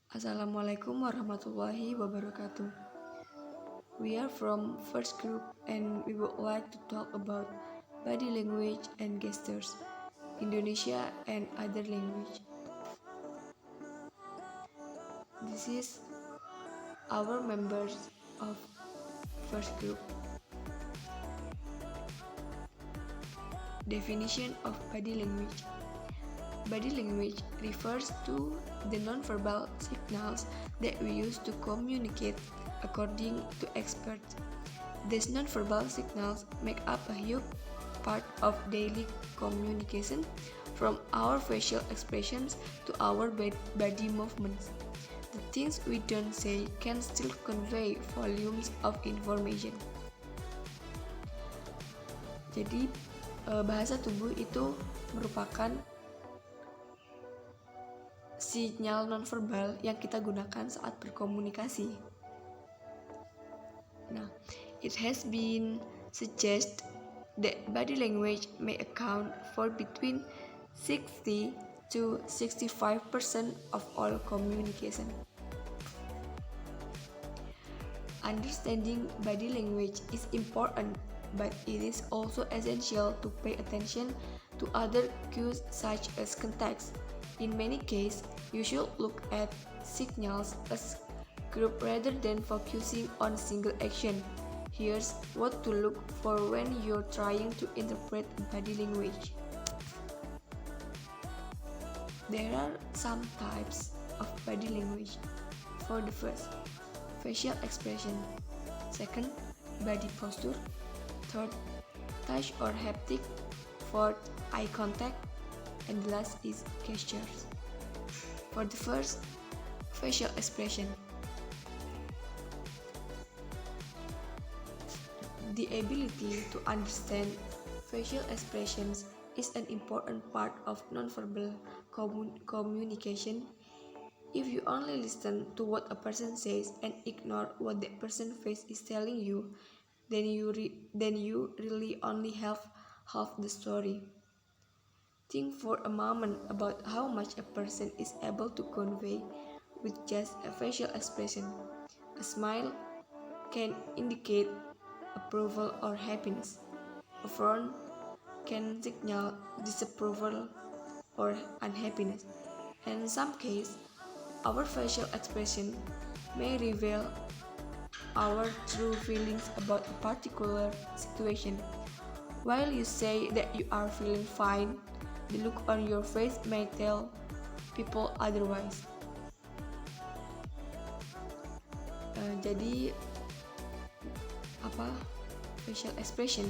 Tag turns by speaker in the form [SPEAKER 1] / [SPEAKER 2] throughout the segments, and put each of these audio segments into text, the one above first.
[SPEAKER 1] Assalamualaikum warahmatullahi wabarakatuh. We are from first group and we would like to talk about body language and gestures, Indonesia and other language. This is our members of first group. Definition of body language. Body language refers to the nonverbal signals that we use to communicate. According to experts, these nonverbal signals make up a huge part of daily communication, from our facial expressions to our body movements. The things we don't say can still convey volumes of information. Jadi, bahasa tubuh itu merupakan sinyal nonverbal yang kita gunakan saat berkomunikasi. Nah, it has been suggested that body language may account for between 60 to 65% of all communication. Understanding body language is important, but it is also essential to pay attention to other cues such as context. In many cases, you should look at signals as group rather than focusing on single action. Here's what to look for when you're trying to interpret body language. There are some types of body language. For the first, facial expression. Second, body posture. Third, touch or haptic. Fourth, eye contact. And the last is gestures. For the first, facial expression. The ability to understand facial expressions is an important part of nonverbal communication. If you only listen to what a person says and ignore what that person's face is telling you, then you really only have half the story. Think for a moment about how much a person is able to convey with just a facial expression. A smile can indicate approval or happiness. A frown can signal disapproval or unhappiness. And in some cases, our facial expression may reveal our true feelings about a particular situation. While you say that you are feeling fine, the look on your face may tell people otherwise. Jadi facial expression,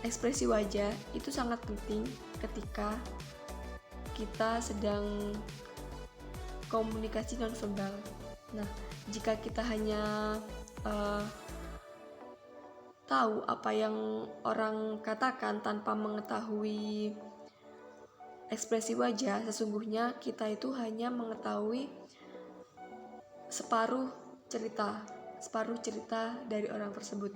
[SPEAKER 1] ekspresi wajah itu sangat penting ketika kita sedang komunikasi nonverbal. Nah, jika kita hanya tahu apa yang orang katakan tanpa mengetahui ekspresi wajah, sesungguhnya kita itu hanya mengetahui separuh cerita dari orang tersebut.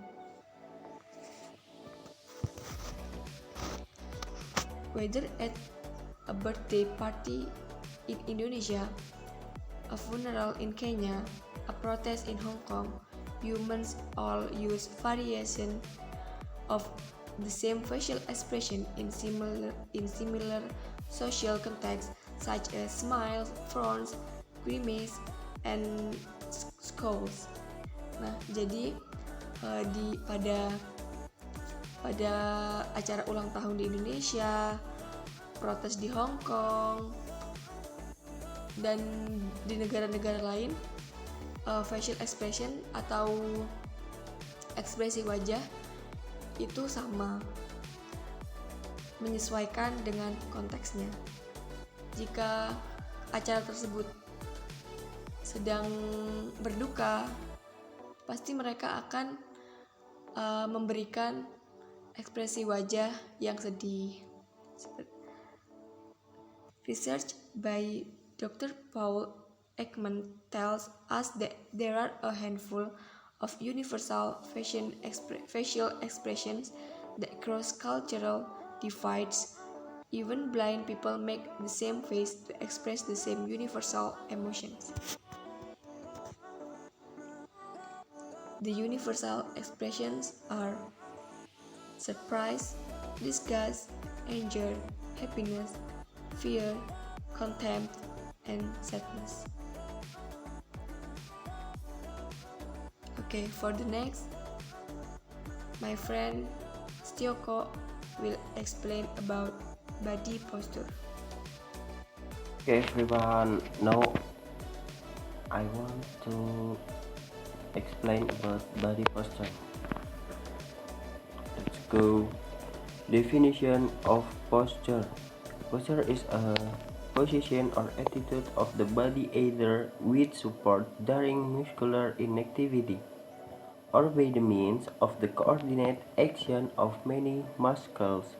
[SPEAKER 1] Whether at a birthday party in Indonesia, a funeral in Kenya, a protest in Hong Kong, humans all use variation of the same facial expression in similar social contexts such as smiles, frowns, grimace, and scowls. Nah, jadi pada acara ulang tahun di Indonesia, protes di Hong Kong, dan di negara-negara lain, facial expression atau ekspresi wajah itu sama, menyesuaikan dengan konteksnya. Jika acara tersebut sedang berduka, pasti mereka akan memberikan ekspresi wajah yang sedih. Research by Dr. Paul Ekman tells us that there are a handful of universal facial expressions that cross cultural divides Even blind people make the same face to express the same universal emotions. The universal expressions are surprise, disgust, anger, happiness, fear, contempt, and sadness. Okay, for the next, my friend Styoko will explain about body posture.
[SPEAKER 2] Okay, everyone, now I want to explain about body posture. Let's go. Definition of posture. Posture is a position or attitude of the body either with support during muscular inactivity or by the means of the coordinate action of many muscles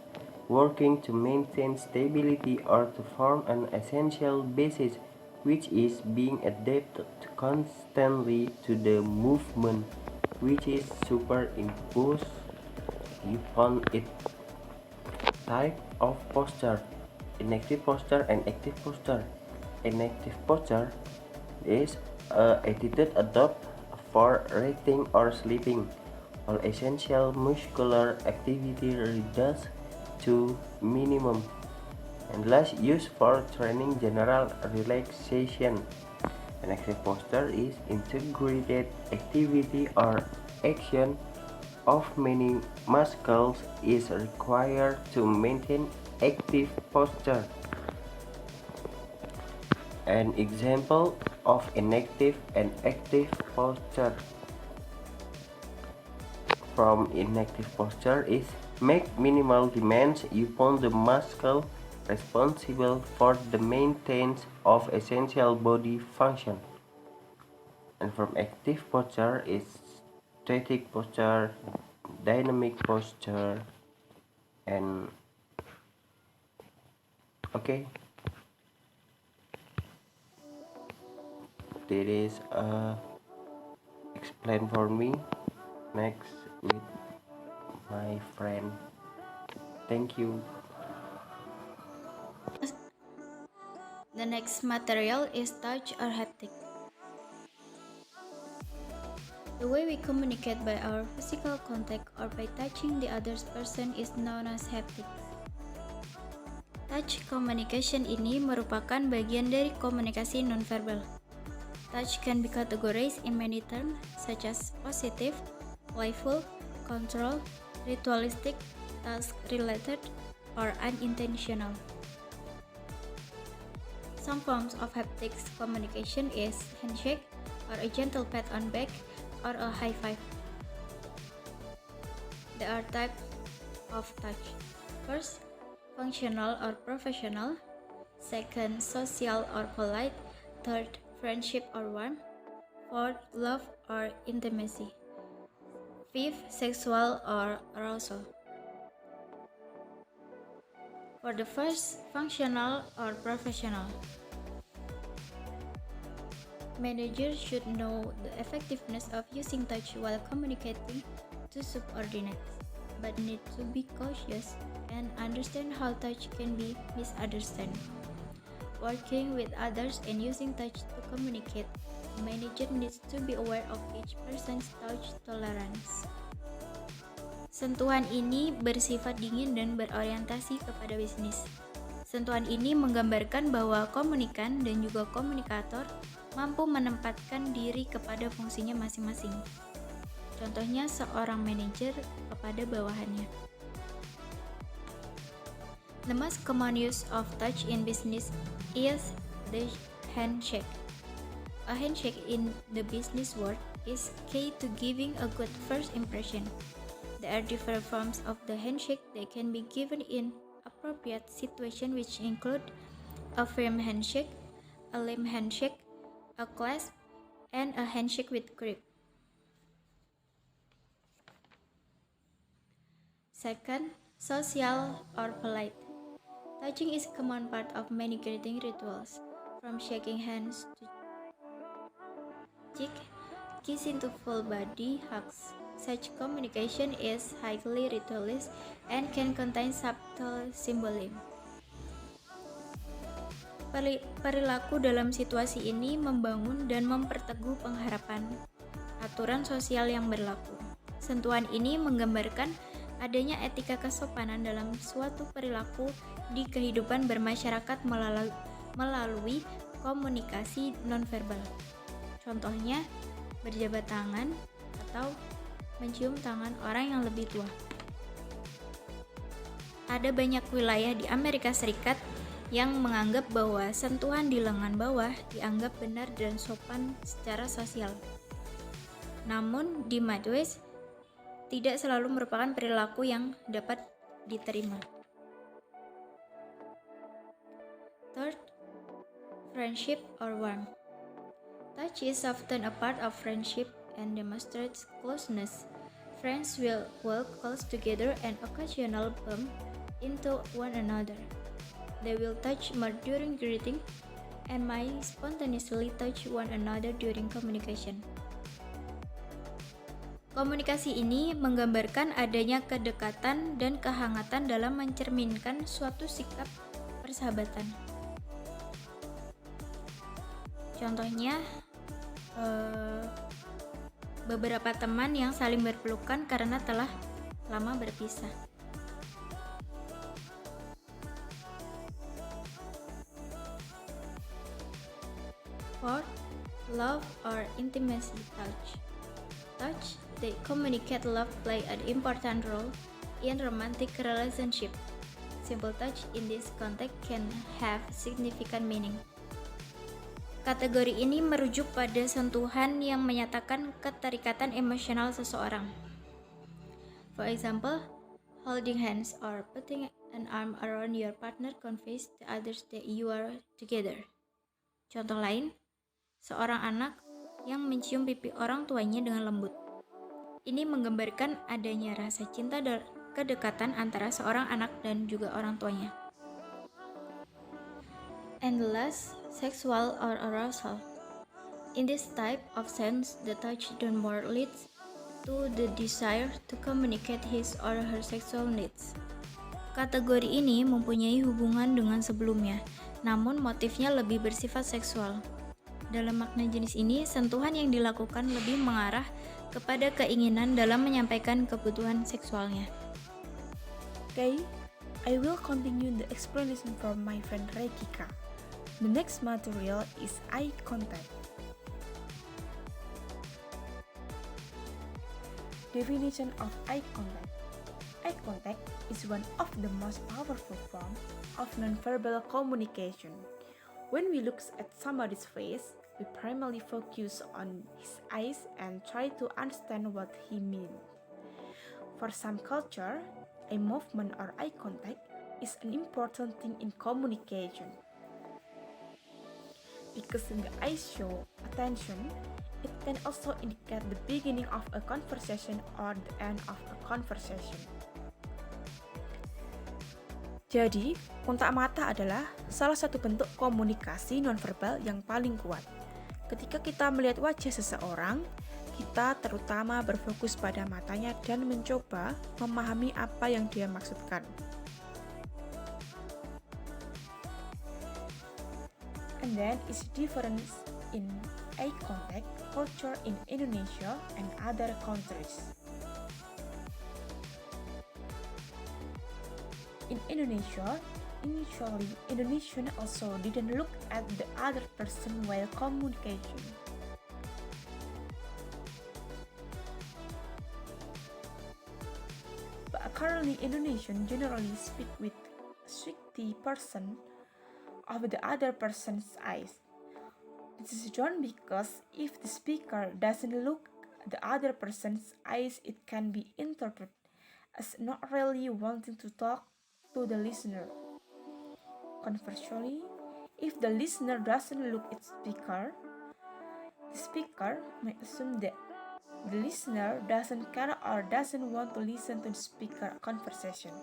[SPEAKER 2] working to maintain stability or to form an essential basis which is being adapted constantly to the movement which is superimposed upon it. Type of posture: inactive posture and active posture. Inactive posture is a attitude adopted for resting or sleeping, while essential muscular activity reduced to minimum and less used for training general relaxation. An active posture is integrated activity or action of many muscles is required to maintain active posture. An example of inactive and active posture from inactive posture is make minimal demands upon the muscle responsible for the maintenance of essential body function. And from active posture is static posture, dynamic posture, and okay, there is explain for me. Next with my friend. Thank you.
[SPEAKER 3] The next material is touch or haptic. The way we communicate by our physical contact or by touching the other person is known as haptics. Touch communication ini merupakan bagian dari komunikasi nonverbal. Touch can be categorized in many terms such as positive, playful, control, ritualistic, task-related, or unintentional. Some forms of haptics communication is handshake, or a gentle pat on back, or a high five. There are types of touch. First, functional or professional. Second, social or polite. Third, friendship or warmth. Fourth, love or intimacy. Fifth, sexual or arousal. For the first, functional or professional. Managers should know the effectiveness of using touch while communicating to subordinates, but need to be cautious and understand how touch can be misunderstood. Working with others and using touch to communicate, a manager needs to be aware of each person's touch tolerance. Sentuhan ini bersifat dingin dan berorientasi kepada bisnis. Sentuhan ini menggambarkan bahwa komunikan dan juga komunikator mampu menempatkan diri kepada fungsinya masing-masing. Contohnya seorang manajer kepada bawahannya. The most common use of touch in business is the handshake. A handshake in the business world is key to giving a good first impression. There are different forms of the handshake that can be given in appropriate situations, which include a firm handshake, a limp handshake, a clasp, and a handshake with grip. Second, social or polite. Touching is a common part of many greeting rituals, from shaking hands to cheek, kissing to full body hugs. Such communication is highly ritualist and can contain subtle symbolism. Perilaku dalam situasi ini membangun dan memperteguh pengharapan aturan sosial yang berlaku. Sentuhan ini menggambarkan adanya etika kesopanan dalam suatu perilaku di kehidupan bermasyarakat melalui komunikasi nonverbal. Contohnya, berjabat tangan atau mencium tangan orang yang lebih tua. Ada banyak wilayah di Amerika Serikat yang menganggap bahwa sentuhan di lengan bawah dianggap benar dan sopan secara sosial. Namun, di Midwest tidak selalu merupakan perilaku yang dapat diterima. Third, friendship or warmth. Touch is often a part of friendship and demonstrates closeness. Friends will walk close together and occasionally bump into one another. They will touch more during greeting and might spontaneously touch one another during communication. Komunikasi ini menggambarkan adanya kedekatan dan kehangatan dalam mencerminkan suatu sikap persahabatan. Contohnya, beberapa teman yang saling berpelukan karena telah lama berpisah. Fourth, love or intimacy touch. Touch that communicate love play an important role in romantic relationship. Simple touch in this context can have significant meaning. Kategori ini merujuk pada sentuhan yang menyatakan keterikatan emosional seseorang. For example, holding hands or putting an arm around your partner conveys to others that you are together. Contoh lain, seorang anak yang mencium pipi orang tuanya dengan lembut. Ini menggambarkan adanya rasa cinta dan kedekatan antara seorang anak dan juga orang tuanya. And the last, sexual or arousal. In this type of sense, the touch downward leads to the desire to communicate his or her sexual needs. Kategori ini mempunyai hubungan dengan sebelumnya, namun motifnya lebih bersifat seksual. Dalam makna jenis ini, sentuhan yang dilakukan lebih mengarah kepada keinginan dalam menyampaikan kebutuhan seksualnya.
[SPEAKER 4] Okay, I will continue the explanation from my friend Regika. The next material is eye contact. Definition of eye contact. Eye contact is one of the most powerful forms of nonverbal communication. When we look at somebody's face, we primarily focus on his eyes and try to understand what he means. For some culture, a movement or eye contact is an important thing in communication. Because the eyes show attention, it can also indicate the beginning of a conversation or the end of a conversation. Jadi, kontak mata adalah salah satu bentuk komunikasi nonverbal yang paling kuat. Ketika kita melihat wajah seseorang, kita terutama berfokus pada matanya dan mencoba memahami apa yang dia maksudkan. And then is difference in eye contact culture in Indonesia and other countries. In Indonesia, initially Indonesian also didn't look at the other person while communicating. But currently Indonesian generally speak with 60% of the other person's eyes. This is done because if the speaker doesn't look at the other person's eyes, it can be interpreted as not really wanting to talk to the listener. Conversely, if the listener doesn't look at the speaker may assume that the listener doesn't care or doesn't want to listen to the speaker conversation.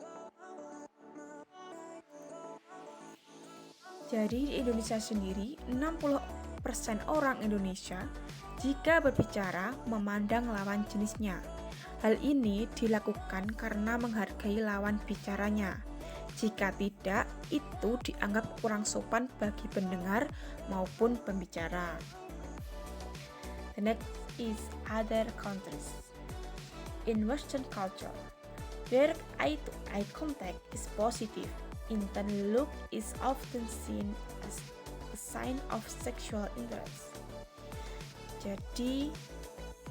[SPEAKER 4] Jadi di Indonesia sendiri, 60% orang Indonesia jika berbicara memandang lawan jenisnya. Hal ini dilakukan karena menghargai lawan bicaranya. Jika tidak, itu dianggap kurang sopan bagi pendengar maupun pembicara. The next is other countries. In Western culture, direct eye-to-eye contact is positive. Intense look is often seen as a sign of sexual interest. Jadi,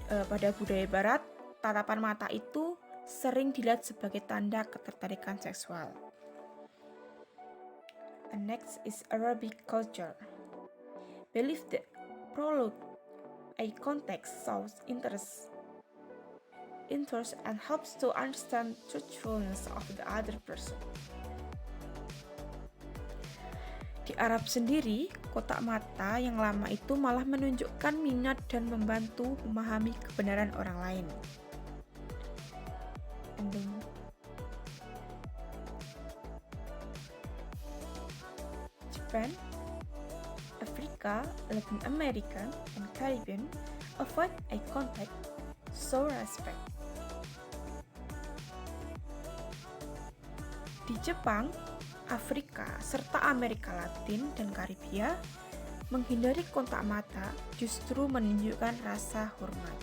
[SPEAKER 4] pada budaya barat, tatapan mata itu sering dilihat sebagai tanda ketertarikan seksual. The next is Arabic culture. Believe that prolonged eye contact shows interest and helps to understand truthfulness of the other person. Di Arab sendiri, kotak mata yang lama itu malah menunjukkan minat dan membantu memahami kebenaran orang lain. And then, Japan, Africa, Latin America, and Caribbean avoid eye contact, show respect. Di Jepang, Afrika, serta Amerika Latin dan Karibia, menghindari kontak mata justru menunjukkan rasa hormat.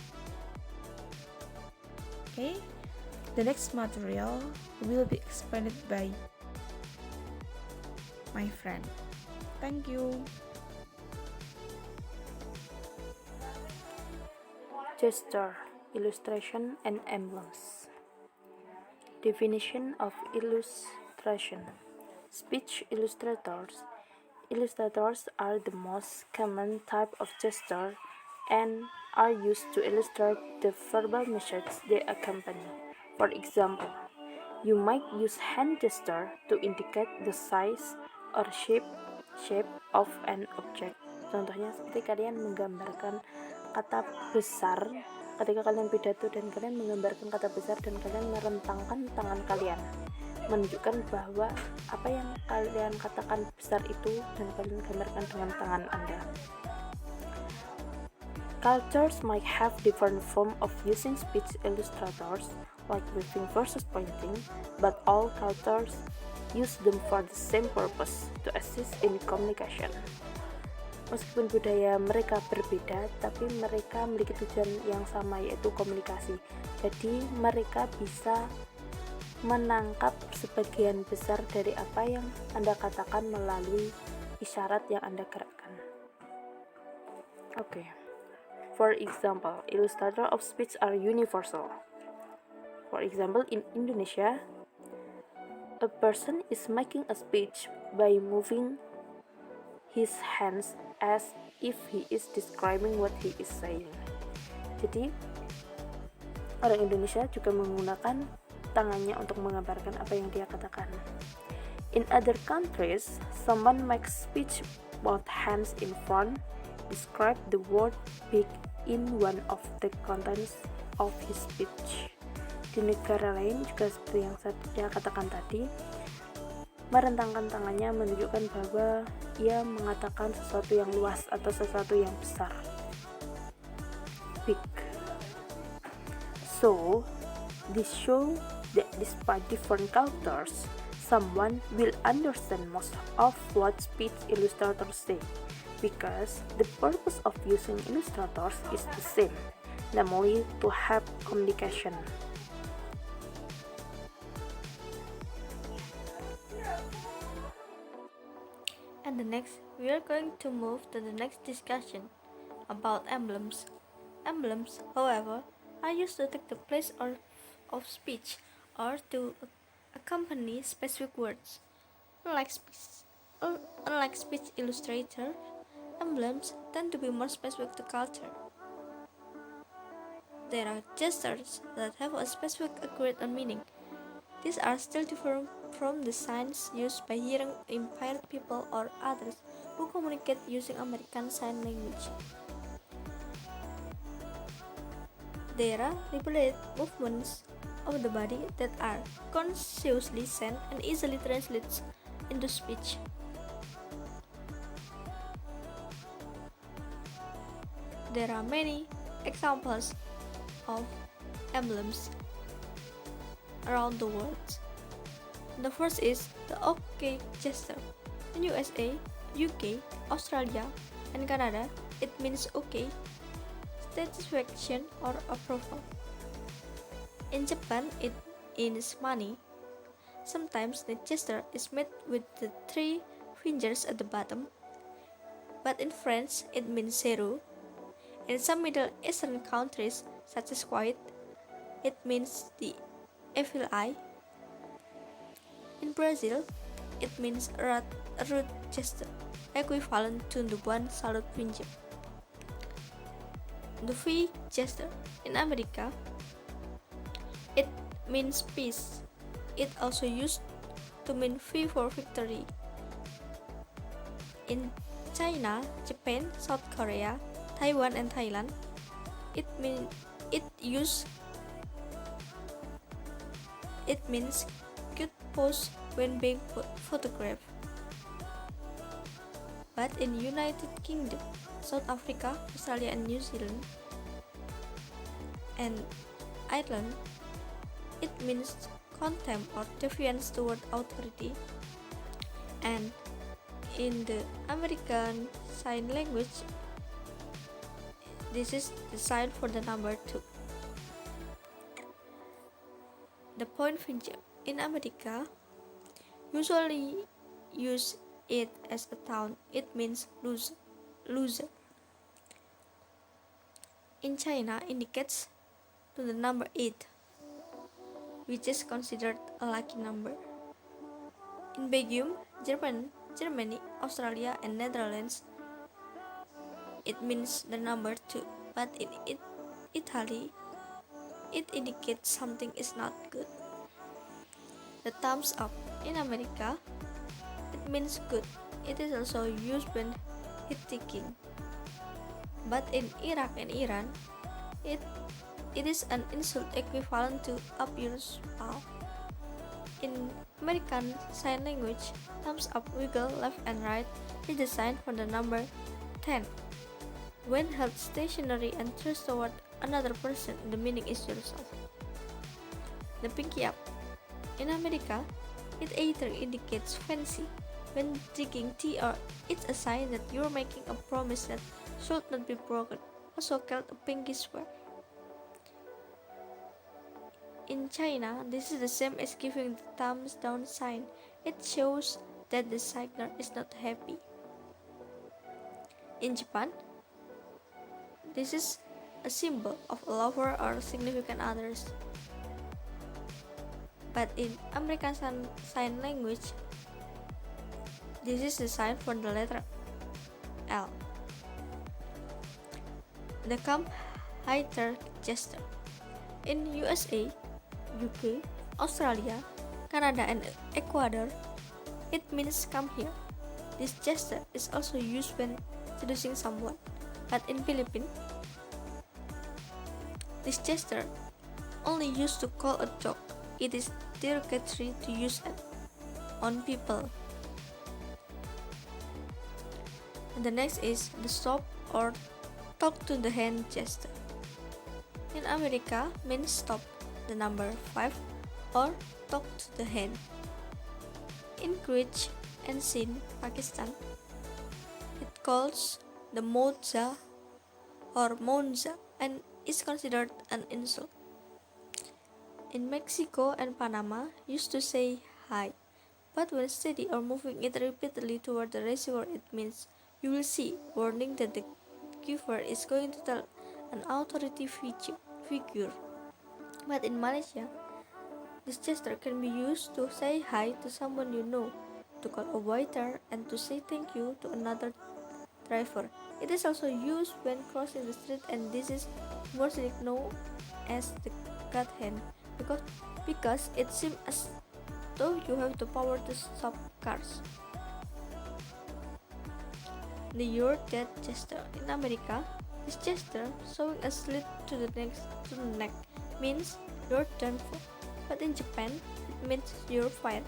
[SPEAKER 4] Okay, the next material will be explained by my friend. Thank you.
[SPEAKER 5] Gesture, illustration, and emblems. Definition of illustration. Speech illustrators. Illustrators are the most common type of gesture and are used to illustrate the verbal message they accompany. For example, you might use hand gesture to indicate the size or shape of an object. Contohnya seperti kalian menggambarkan kata besar ketika kalian pidato dan kalian menggambarkan kata besar dan kalian merentangkan tangan kalian, menunjukkan bahwa apa yang kalian katakan besar itu dan kalian gambarkan dengan tangan Anda. Cultures might have different form of using speech illustrators, like waving versus pointing, but all cultures use them for the same purpose, to assist in communication. Meskipun budaya mereka berbeda, tapi mereka memiliki tujuan yang sama, yaitu komunikasi. Jadi mereka bisa menangkap sebagian besar dari apa yang Anda katakan melalui isyarat yang Anda gerakkan. Okay. For example, illustrator of speech are universal. For example, in Indonesia, a person is making a speech by moving his hands as if he is describing what he is saying. Jadi, orang Indonesia juga menggunakan tangannya untuk menggambarkan apa yang dia katakan. In other countries, someone makes speech both hands in front, describe the word big in one of the contents of his speech. Di negara lain juga seperti yang saya katakan tadi, merentangkan tangannya menunjukkan bahwa ia mengatakan sesuatu yang luas atau sesuatu yang besar. Big. So, this show that despite different cultures, someone will understand most of what speech illustrators say, because the purpose of using illustrators is the same, namely to help communication.
[SPEAKER 3] And the next, we are going to move to the next discussion about emblems. Emblems, however, are used to take the place of speech or to accompany specific words. Unlike speech illustrators, emblems tend to be more specific to culture. There are gestures that have a specific agreed on meaning. These are still different from the signs used by hearing impaired people or others who communicate using American Sign Language. There are deliberate movements of the body that are consciously sent and easily translated into speech. There are many examples of emblems around the world.
[SPEAKER 1] The first is the OK gesture. In USA, UK, Australia, and Canada, it means OK, satisfaction or approval. In Japan, it means money. Sometimes the gesture is made with the three fingers at the bottom, but in French it means zero. In some Middle Eastern countries, such as Kuwait, it means the evil eye. In Brazil, it means a root gesture, equivalent to the one salute finger. The V gesture. In America, it means peace. It also used to mean V for victory. In China, Japan, South Korea, Taiwan, and Thailand, it means good pose when being photographed. But in United Kingdom, South Africa, Australia, and New Zealand, and Ireland, it means contempt or defiance toward authority. And in the American Sign Language, this is the sign for the number 2. The point finger. In America, usually use it as a taunt. It means loser. In China, indicates to the number 8, which is considered a lucky number. In Belgium, Germany, Australia, and Netherlands, it means the number 2, but in Italy, it indicates something is not good. The thumbs up. In America, it means good. It is also used when hitting. But in Iraq and Iran, it is an insult equivalent to up your palm. In American Sign Language, thumbs up, wiggle left and right is the sign for the number 10. When held stationary and thrust toward another person, the meaning is yourself. The pinky up. In America, it either indicates fancy when drinking tea, or it's a sign that you're making a promise that should not be broken, also called a pinky swear. In China, this is the same as giving the thumbs down sign. It shows that the signer is not happy. In Japan, this is a symbol of a lover or significant others. But in American Sign Language, this is the sign for the letter L. The come hither gesture. In USA, UK, Australia, Canada, and Ecuador, it means come here. This gesture is also used when seducing someone. But in Philippines, this gesture only used to call a joke. It is derogatory to use it on people. And the next is the stop or talk to the hand gesture. In America, means stop, the number 5, or talk to the hand. In Kuwait and Sindh, Pakistan, it calls the moza or monza and is considered an insult. In Mexico and Panama, used to say hi, but when steady or moving it repeatedly toward the receiver, it means you will see, warning that the giver is going to tell an authority figure. But in Malaysia, this gesture can be used to say hi to someone you know, to call a waiter, and to say thank you to another driver. It is also used when crossing the street, and this is mostly known as the God hand because it seems as though you have the power to stop cars. The your dead gesture. In America, this gesture, showing a slit to the neck, means you're done for. But in Japan, it means you're fired.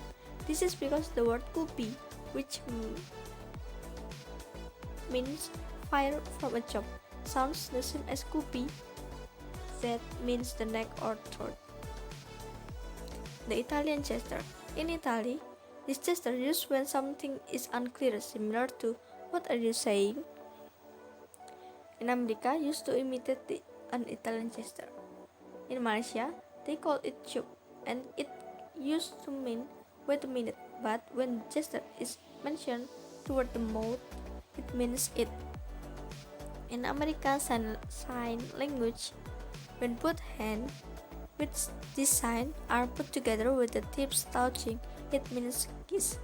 [SPEAKER 1] This is because the word kupi, which means fire from a job, sounds the same as kupi, that means the neck or throat. The Italian gesture. In Italy, this gesture used when something is unclear, similar to "What are you saying?" In America, used to imitate an Italian gesture. In Malaysia, they call it "chup," and it used to mean "wait a minute," but when gesture is mentioned toward the mouth, it means "it." In American Sign Language, when both hands with this sign are put together with the tips touching, it means kiss.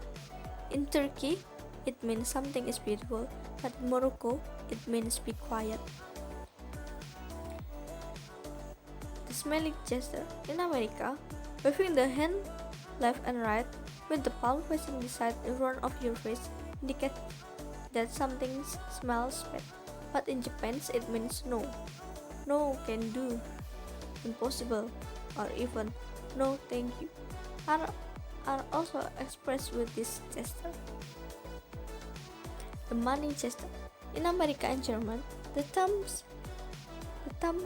[SPEAKER 1] In Turkey, it means something is beautiful, but in Morocco, it means be quiet. The smiling gesture. In America, waving the hand left and right with the palm facing the side in front of your face indicates that something smells bad. But in Japan, it means no. No can do, impossible, or even no thank you are also expressed with this gesture. The money gesture. In America and German, the thumb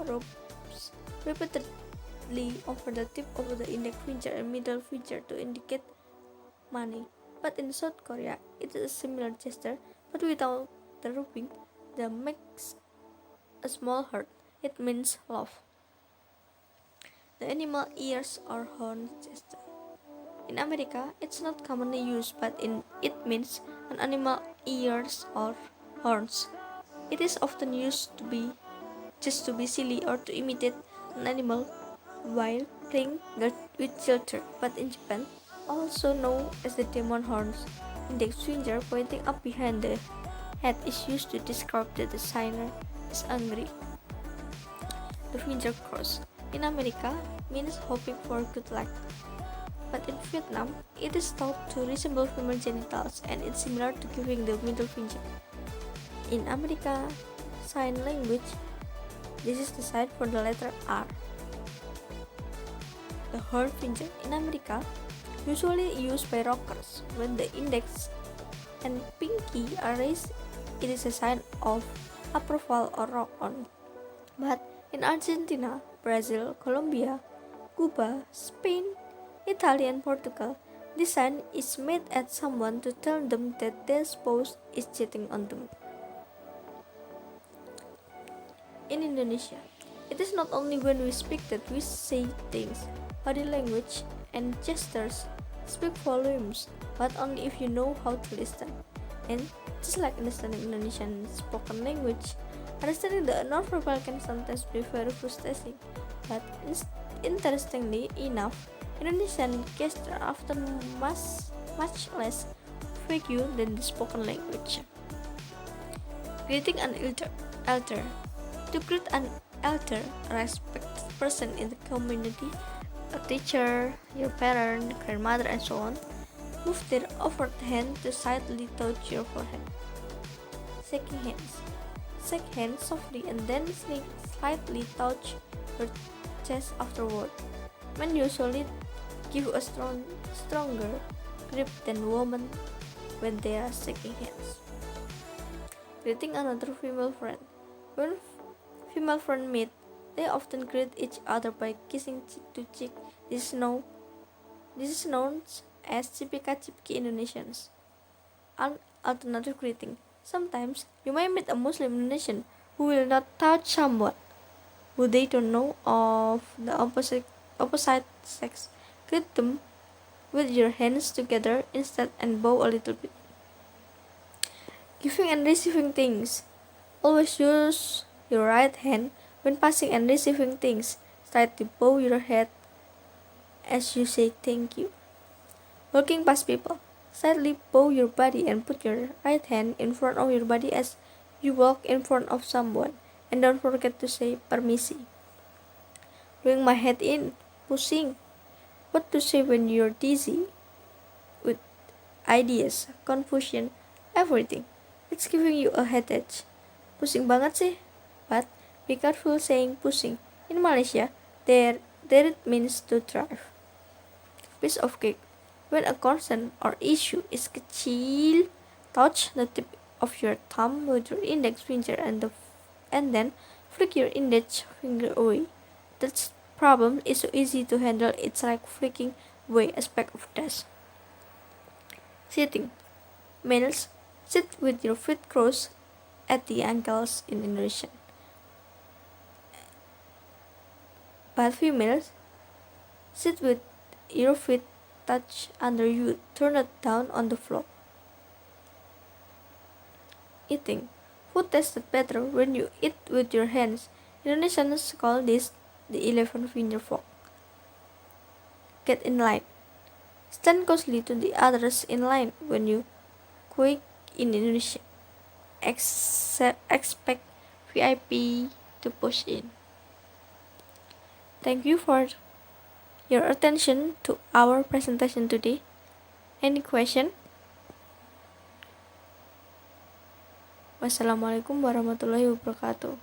[SPEAKER 1] rubs repeatedly over the tip of the index finger and middle finger to indicate money. But in South Korea, it is a similar gesture, but without the rubbing, that makes a small heart. It means love. The animal ears or horn gesture. In America, it's not commonly used, but it means an animal ears or horns. It is often used to be silly or to imitate an animal while playing with children. But in Japan, also known as the demon horns, index finger pointing up behind the head is used to describe that the signer is angry. The finger cross in America means hoping for good luck. But in Vietnam, it is thought to resemble female genitals and it's similar to giving the middle finger. In America Sign Language, this is the sign for the letter R. The horn finger in America, usually used by rockers when the index and pinky are raised, it is a sign of approval or rock on. But in Argentina, Brazil, Colombia, Cuba, Spain, Italy, and Portugal, this sign is made at someone to tell them that their spouse is cheating on them. In Indonesia, it is not only when we speak that we say things. Body language and gestures speak volumes, but only if you know how to listen. And just like understanding Indonesian spoken language, understanding the nonverbal can sometimes be very frustrating. But interestingly enough, Indonesian gestures are often much less vague than the spoken language. Greeting an elder. To greet an elder, a respected person in the community, a teacher, your parent, grandmother, and so on, move their offered hand to slightly touch your forehead. Shaking hands. Shake hands softly and then slightly touch your chest afterward. Men usually give a stronger grip than women when they are shaking hands. Greeting another female friend. When female friends meet, they often greet each other by kissing cheek to cheek. This is known as cipika cipki Indonesians. An alternative greeting. Sometimes you may meet a Muslim Indonesian who will not touch someone who they don't know of the opposite sex. Greet them with your hands together instead and bow a little bit. Giving and receiving things. Always use your right hand when passing and receiving things. Slightly bow your head as you say thank you. Walking past people. Slightly bow your body and put your right hand in front of your body as you walk in front of someone. And don't forget to say permisi. Doing my head in. Pushing. What to say when you're dizzy with ideas, confusion, everything. It's giving you a headache. Pusing banget sih. But be careful saying pusing. In Malaysia, there it means to drive. Piece of cake. When a concern or issue is kecil, touch the tip of your thumb with your index finger and then flick your index finger away. That problem is so easy to handle, it's like flicking away a speck of dust. Sitting. Males, sit with your feet crossed at the ankles in Indonesian. But females, sit with your feet touch under you, turn it down on the floor. Eating. Food tasted better when you eat with your hands. Indonesians call this the 11-finger fork. Get in line. Stand closely to the others in line when you quick in Indonesia. Expect VIP to push in. Thank you for your attention to our presentation today. Any question? Wassalamualaikum warahmatullahi wabarakatuh.